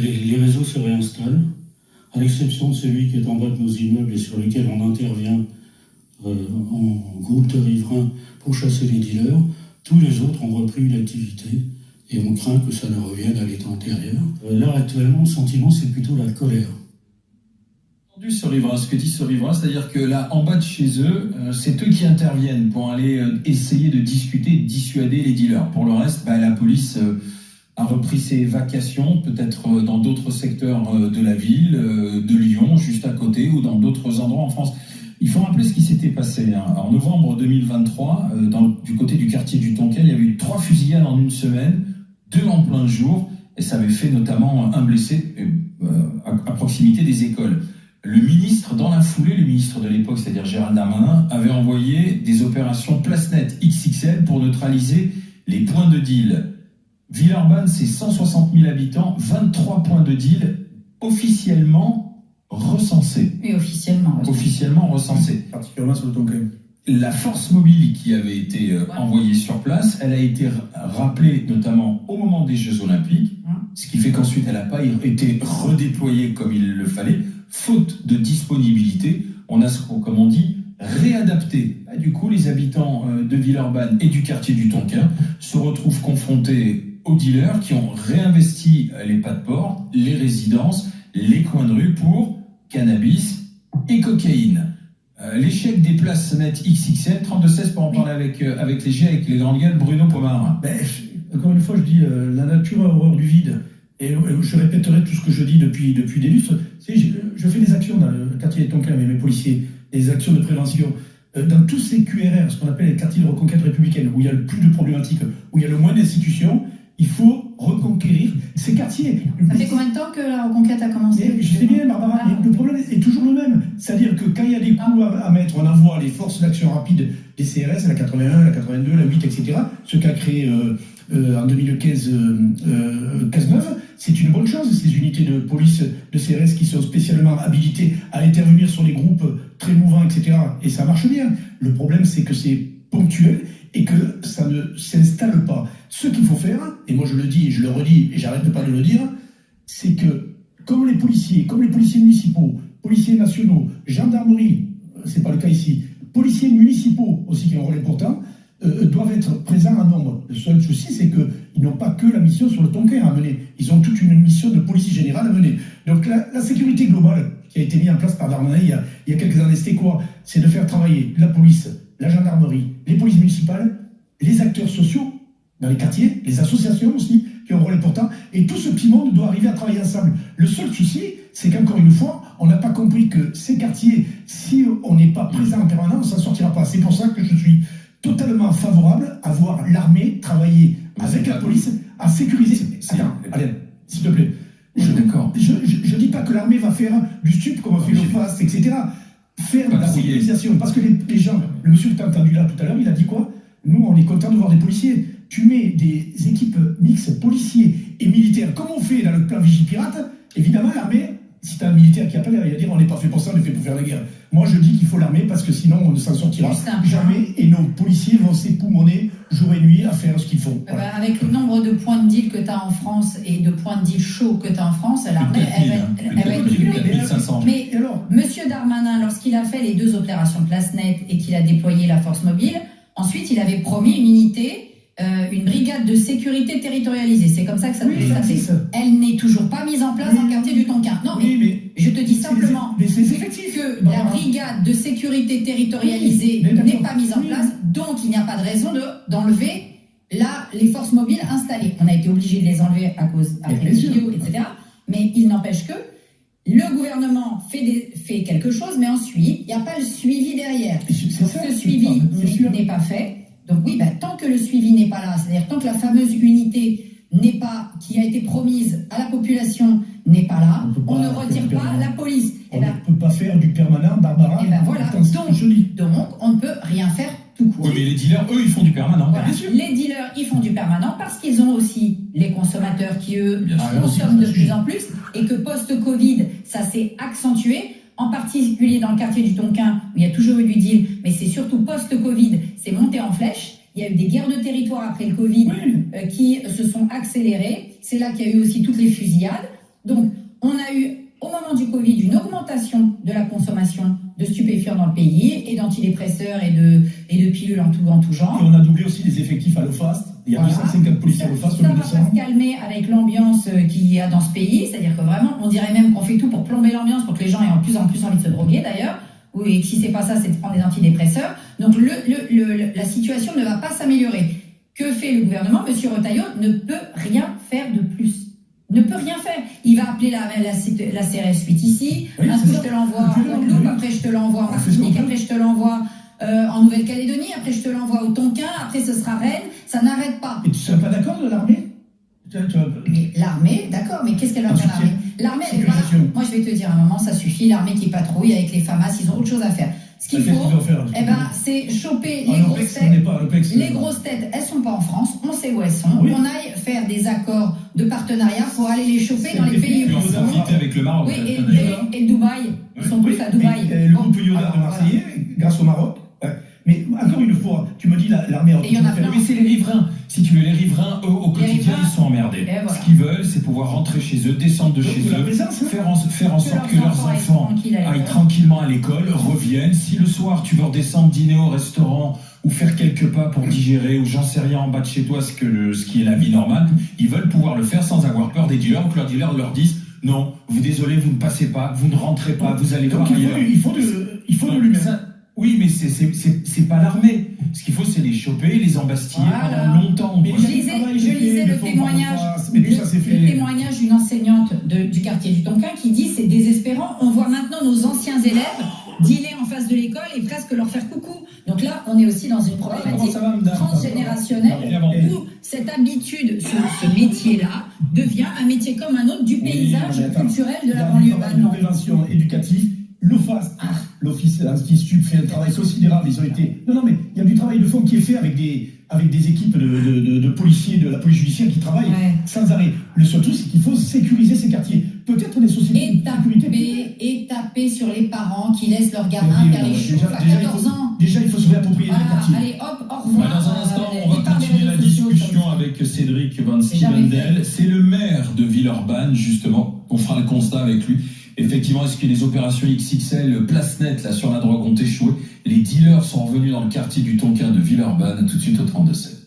Les réseaux se réinstallent, à l'exception de celui qui est en bas de nos immeubles et sur lequel on intervient en groupe de riverains pour chasser les dealers. Tous les autres ont repris l'activité et on craint que ça ne revienne à l'état antérieur. Là, actuellement, le sentiment, c'est plutôt la colère. Ce riverain, ce que dit ce riverain, c'est-à-dire que là, en bas de chez eux, c'est eux qui interviennent pour aller essayer de discuter, de dissuader les dealers. Pour le reste, la police a repris ses vacations, peut-être dans d'autres secteurs de la ville, de Lyon, juste à côté, ou dans d'autres endroits en France. Il faut rappeler ce qui s'était passé. En novembre 2023, du côté du quartier du Tonquin, il y avait eu 3 fusillades en une semaine, 2 en plein jour, et ça avait fait notamment un blessé à proximité des écoles. Le ministre, dans la foulée, le ministre de l'époque, c'est-à-dire Gérald Darmanin, avait envoyé des opérations Place Net XXL pour neutraliser les points de deal. Villeurbanne, c'est 160 000 habitants, 23 points de deal officiellement recensés. Oui, officiellement. Officiellement recensés. Particulièrement sur le Tonquin. La force mobile qui avait été envoyée sur place, elle a été rappelée notamment au moment des Jeux Olympiques, ce qui fait qu'ensuite elle n'a pas été redéployée comme il le fallait. Faute de disponibilité, on a, comme on dit, réadapté. Du coup, les habitants de Villeurbanne et du quartier du Tonquin se retrouvent confrontés aux dealers qui ont réinvesti les pas de port, les résidences, les coins de rue pour cannabis et cocaïne. L'échec des places net XXL, 32-16 pour en parler avec les G, avec les grandes gueules, Bruno Pomar. Encore une fois, je dis, la nature a horreur du vide. Et je répéterai tout ce que je dis depuis des lustres. Je fais des actions dans le quartier des Tonquin avec mes policiers, des actions de prévention. Dans tous ces QRR, ce qu'on appelle les quartiers de reconquête républicaine, où il y a le plus de problématiques, où il y a le moins d'institutions, il faut reconquérir ces quartiers. Ça fait combien de temps que la reconquête a commencé? Je sais bien, Barbara, mais le problème est toujours le même. C'est-à-dire que quand il y a des coups à mettre, on envoie les forces d'action rapide des CRS, la 81, la 82, la 8, etc., ce qu'a créé en 2015 Cazeneuve, c'est une bonne chose. Ces unités de police de CRS qui sont spécialement habilitées à intervenir sur les groupes très mouvants, etc. Et ça marche bien. Le problème, c'est que c'est ponctuel et que ça ne s'installe pas. Ce qu'il faut faire, et moi je le dis et je le redis et j'arrête de pas de le dire, c'est que comme les policiers municipaux, policiers nationaux, gendarmerie, c'est pas le cas ici, policiers municipaux aussi qui ont un rôle important, doivent être présents en nombre. Le seul souci, c'est qu'ils n'ont pas que la mission sur le Tonquin à mener. Ils ont toute une mission de police générale à mener. Donc la sécurité globale qui a été mise en place par Darmanin il y a quelques années, c'était quoi? C'est de faire travailler la police, la gendarmerie, les polices municipales, les acteurs sociaux dans les quartiers, les associations aussi, qui ont un rôle important. Et tout ce petit monde doit arriver à travailler ensemble. Le seul souci, c'est qu'encore une fois, on n'a pas compris que ces quartiers, si on n'est pas présent en permanence, on ne s'en sortira pas. C'est pour ça que je suis totalement favorable à voir l'armée travailler avec la police à sécuriser. Attends, allez, s'il te plaît. Je ne dis pas que l'armée va faire du stup comme on fait le FAST, etc. Faire de la sécurisation. Parce que les gens, le monsieur que tu as entendu là tout à l'heure, il a dit quoi? Nous, on est content de voir des policiers. Tu mets des équipes mixtes, policiers et militaires, comme on fait dans le plan Vigipirate. Évidemment, l'armée, si tu as un militaire qui appelle, il va dire on n'est pas fait pour ça, on est fait pour faire la guerre. Moi, je dis qu'il faut l'armée parce que sinon, on ne s'en sortira jamais. Et nos policiers vont s'époumoner jour et nuit à faire ce qu'ils font. Voilà. Avec le nombre de points de deal que tu as en France et de points de deal chauds que tu as en France, l'armée, elle va être tuée. Mais monsieur Darmanin, lorsqu'il a fait les 2 opérations Place Net et qu'il a déployé la force mobile, ensuite, il avait promis une unité, une brigade de sécurité territorialisée. C'est comme ça que ça peut s'appeler. Elle n'est toujours pas mise en place dans le quartier du Tonquin. Non, mais je te dis simplement que la brigade de sécurité territorialisée n'est pas mise en place, donc il n'y a pas de raison d'enlever les forces mobiles installées. On a été obligé de les enlever après les vidéos, etc. Mais il n'empêche que le gouvernement fait quelque chose, mais ensuite, il n'y a pas le suivi derrière. Ce suivi n'est pas fait. Donc oui, tant que le suivi n'est pas là, c'est-à-dire tant que la fameuse unité qui a été promise à la population n'est pas là, on ne retire pas la police. On ne peut pas faire du permanent, Barbara. Et voilà, donc on ne peut rien faire tout court. Oui, mais les dealers, eux, ils font du permanent. Voilà. Les dealers, ils font du permanent parce qu'ils ont aussi les consommateurs qui, eux, consomment de plus en plus et que post-Covid, ça s'est accentué. En particulier dans le quartier du Tonquin, où il y a toujours eu du deal, mais c'est surtout post-Covid, c'est monté en flèche. Il y a eu des guerres de territoire après le Covid qui se sont accélérées. C'est là qu'il y a eu aussi toutes les fusillades. Donc, on a eu, au moment du Covid, une augmentation de la consommation de stupéfiants dans le pays, et d'antidépresseurs et de pilules en tout genre. Et on a doublé aussi les effectifs à l'OFAST. Il y a 250 policiers à l'OFAST. Ça va pas se calmer avec l'ambiance qu'il y a dans ce pays, c'est-à-dire que vraiment, on dirait même qu'on fait tout pour plomber l'ambiance, pour que les gens aient de plus en plus envie de se droguer d'ailleurs. Oui, et si c'est pas ça, c'est de prendre des antidépresseurs. Donc la situation ne va pas s'améliorer. Que fait le gouvernement? Monsieur Retailleau ne peut rien faire de plus. Ne peut rien faire. Il va appeler la CRS 8 ici, oui, un coup je te l'envoie en Guadeloupe, après je te l'envoie en Martinique, après je te l'envoie en Nouvelle-Calédonie, après je te l'envoie au Tonkin, après ce sera Rennes, ça n'arrête pas. Et tu ne serais pas d'accord de l'armée? Mais l'armée, d'accord, mais qu'est-ce qu'elle va faire l'armée? L'armée, elle est pas là. Moi je vais te dire à un moment, ça suffit, l'armée qui patrouille avec les FAMAS, ils ont autre chose à faire. Ce qu'il faut, c'est choper les grosses têtes. Les grosses têtes, elles sont pas en France, on sait où elles sont. Oui. On aille faire des accords de partenariat pour aller les choper dans les pays où ils sont. Avec le Maroc. Oui, et Dubaï. Ils sont tous à Dubaï. Et le groupe Yoda de Marseillais, grâce au Maroc. Mais encore une fois, tu me dis l'armée. Mais c'est les riverains. Si tu veux, les riverains, eux, au quotidien, ils sont emmerdés. Voilà. Ce qu'ils veulent, c'est pouvoir rentrer chez eux, descendre de chez eux, faire en sorte que leurs enfants aillent tranquillement à l'école, reviennent. Si le soir, tu veux redescendre dîner au restaurant ou faire quelques pas pour digérer, ou j'en sais rien en bas de chez toi, ce qui est la vie normale, ils veulent pouvoir le faire sans avoir peur des dealers, ou que leurs dealers leur disent non, désolé, vous ne passez pas, vous ne rentrez pas, vous allez voir ailleurs. Il faut de l'humain. Oui, mais c'est pas l'armée. Ce qu'il faut, c'est les choper, les embastiller pendant longtemps. Mais je lisais le témoignage d'une enseignante du quartier du Tonkin qui dit c'est désespérant. On voit maintenant nos anciens élèves dealer en face de l'école et presque leur faire coucou. Donc là, on est aussi dans une problématique transgénérationnelle où cette habitude, ce métier-là, devient un métier comme un autre du paysage culturel de la banlieue. De prévention éducative. L'OFAST, l'Office anti-stup, fait un travail considérable. Ils ont été. Non, mais il y a du travail de fond qui est fait avec des équipes de policiers, de la police judiciaire qui travaillent sans arrêt. Le seul truc, c'est qu'il faut sécuriser ces quartiers. Peut-être des sociétés de sécurité. Et taper sur les parents qui laissent leurs gamins faire les choux à 14 ans. Déjà, il faut se réapproprier les quartiers. Allez, hop, au revoir. Dans un instant, on va continuer la discussion avec Cédric Van Stevendel. C'est le maire de Villeurbanne, justement. On fera le constat avec lui. Effectivement, est-ce que les opérations XXL place nette là sur la drogue ont échoué? Les dealers sont revenus dans le quartier du Tonkin de Villeurbanne, tout de suite au 32-7.